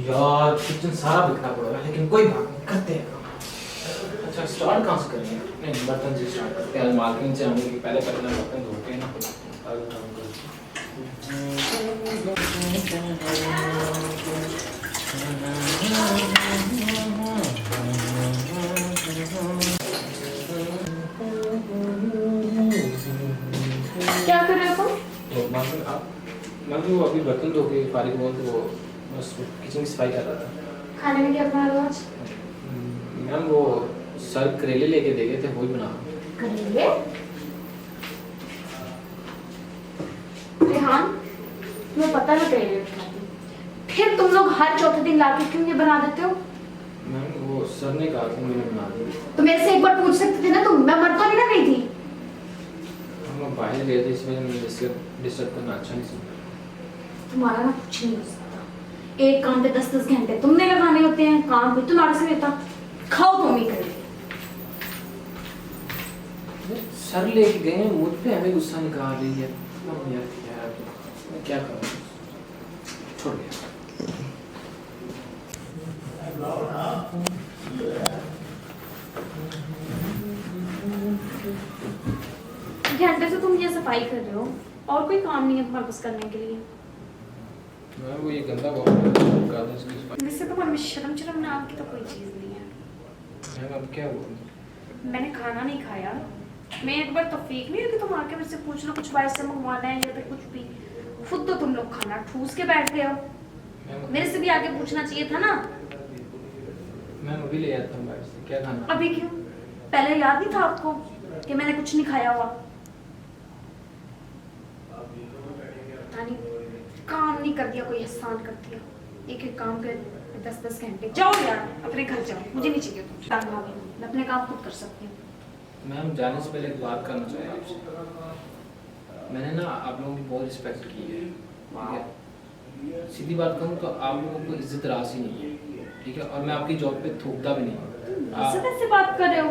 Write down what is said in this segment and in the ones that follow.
यार किचन सारा बिखरा पड़ा है, लेकिन कोई बात नहीं, करते हैं काम। अच्छा स्टार्ट कहाँ से करेंगे? नहीं, बर्तन से स्टार्ट करते हैं। आज मार्केटिंग से आने की पहले पहले बर्तन धोते हैं ना, आगे काम करते क्या कर रहे हो तुम? तो मैं तो अभी बर्तन धो के फारिग हुआ, तो बस किचन की सफाई कर रहा था। खाने में क्या बना रहे हो आज? मैम वो सर करेले लेके दे गए थे, वही बना रहा हूँ। करेले? रेहान, तुम्हें पता है मैं करेले नहीं खाती, फिर तुम लोग हर चौथे दिन लाके क्यों ये बना देते हो? मैम वो सर ने कहा था, मैंने बना दिया। तो मेरे से एक बार पूछ सकते थे ना तुम, मैं मर तो नहीं ना गई थी। हम बाहर गए थे, इस वजह से डिस्टर्ब करना अच्छा नहीं समझा। तुम्हारा ना कुछ नहीं हो सकता। एक काम पे 10-10 घंटे तुमने लगाने होते हैं, काम भी तुम्हारे से रहता। खाओ तुम ही करेले। सर लेके गए, मुझ पे हमें गुस्सा निकाल रही है। अब यार मैं क्या करूँ, छोड़ दिया। घंटे से तुम ये सफाई कर रहे हो और कोई काम नहीं है तुम्हारे पास करने के लिए? मैं वो ये गंदा बहुत गार्डन की सफाई। वैसे तुम्हारे में शर्म नाम की तो कोई चीज नहीं है। मैम अब क्या हुआ? मैंने खाना नहीं खाया, मैं एक बार तौफीक नहीं है कि तुम आके मेरे से पूछ लो कुछ बाहर से मंगवाना है या फिर कुछ भी। खुद तो तुम लोग खाना ठूस के बैठ गए हो। मेरे से भी आगे पूछना चाहिए था ना। मैम अभी ले आता हूँ बाहर से, क्या खाना? अभी क्यों? पहले याद नहीं था आपको कि मैंने कुछ नहीं खाया हुआ? यानी काम नहीं कर दिया, कोई एहसान कर दिया। एक एक काम कर 10-10 घंटे। जाओ यार अपने घर जाओ, मुझे नहीं चाहिए तुम। मैं अपने काम खुद कर सकती हूँ। मैम जाने से पहले एक बात करना चाहिए आपसे। मैंने ना आप लोगों की बहुत रिस्पेक्ट की है, ठीक है? सीधी बात कहूँ तो आप लोगों को इज्जत रास ही नहीं है, ठीक है? और मैं आपकी जॉब पे थूकता भी नहीं। ऐसे बात कर रहे हो?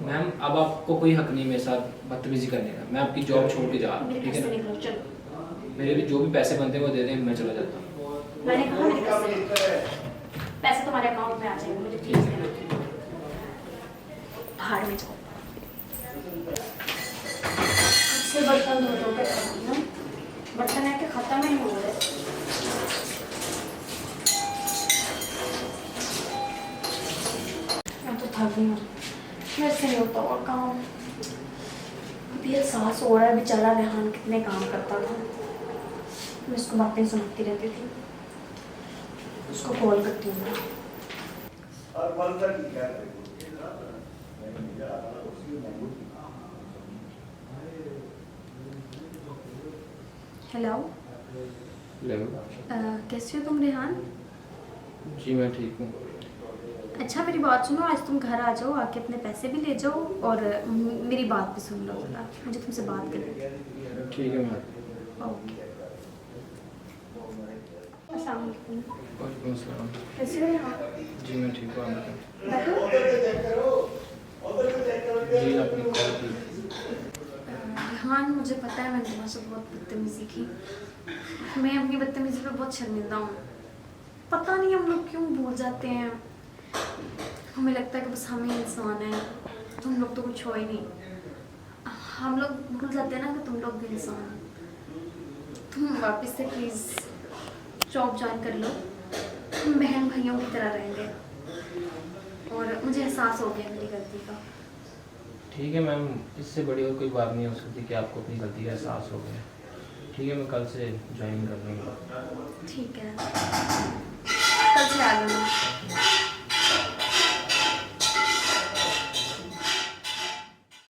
मैम अब आपको कोई हक नहीं मेरे साथ बदतमीजी करने का। मैं आपकी जॉब छोड़ के जा रहा हूँ, ठीक है ना? मेरे भी जो भी पैसे बनते हैं वो दे दें, मैं चला जाता हूँ। मैंने कहा मेरे पैसे तुम्हारे अकाउंट में आ जाएंगे, मुझे प्लीज देना। भाड़ में जाओ। इससे बर्तन धो के ना, बर्तन है कि खत्म नहीं हो रहे। मैं तो थक गई हूँ, मेरे से नहीं होता और काम। अभी एहसास हो रहा है बेचारा रेहान कितने काम करता था। मैं उसको बातें सुनती रहती थी। उसको कॉल करती हूँ। हेलो, कैसे हो तुम रेहान? जी मैं ठीक हूँ। अच्छा मेरी बात सुनो, आज तुम घर आ जाओ, आके अपने पैसे भी ले जाओ और मेरी बात भी सुन लो जरा, मुझे तुमसे बात करनी है। ठीक है मैम। ओके। अस्सलाम वालेकुम। वालेकुम अस्सलाम। कैसे हो रेहान? जी मैं ठीक हूँ, आप बताएं। बैठो। जी आपने कॉल की? रेहान मुझे पता है मैंने तुम्हारे से बहुत बदतमीजी की। मैं अपनी बदतमीजी पे बहुत शर्मिंदा हूँ। पता नहीं हम लोग क्यों भूल जाते हैं, हमें लगता है कि बस हम ही इंसान हैं, तुम लोग तो कुछ हो ही नहीं। हम लोग भूल जाते हैं ना कि तुम लोग भी इंसान हो। तुम वापस से प्लीज़ जॉब ज्वाइन कर लो, हम बहन भाइयों की तरह रहेंगे। और मुझे एहसास हो गया मेरी गलती का। ठीक है मैम, इससे बड़ी और कोई बात नहीं हो सकती कि आपको अपनी गलती का एहसास हो गया। ठीक है मैं कल से ज्वाइन कर लूँगा। ठीक है।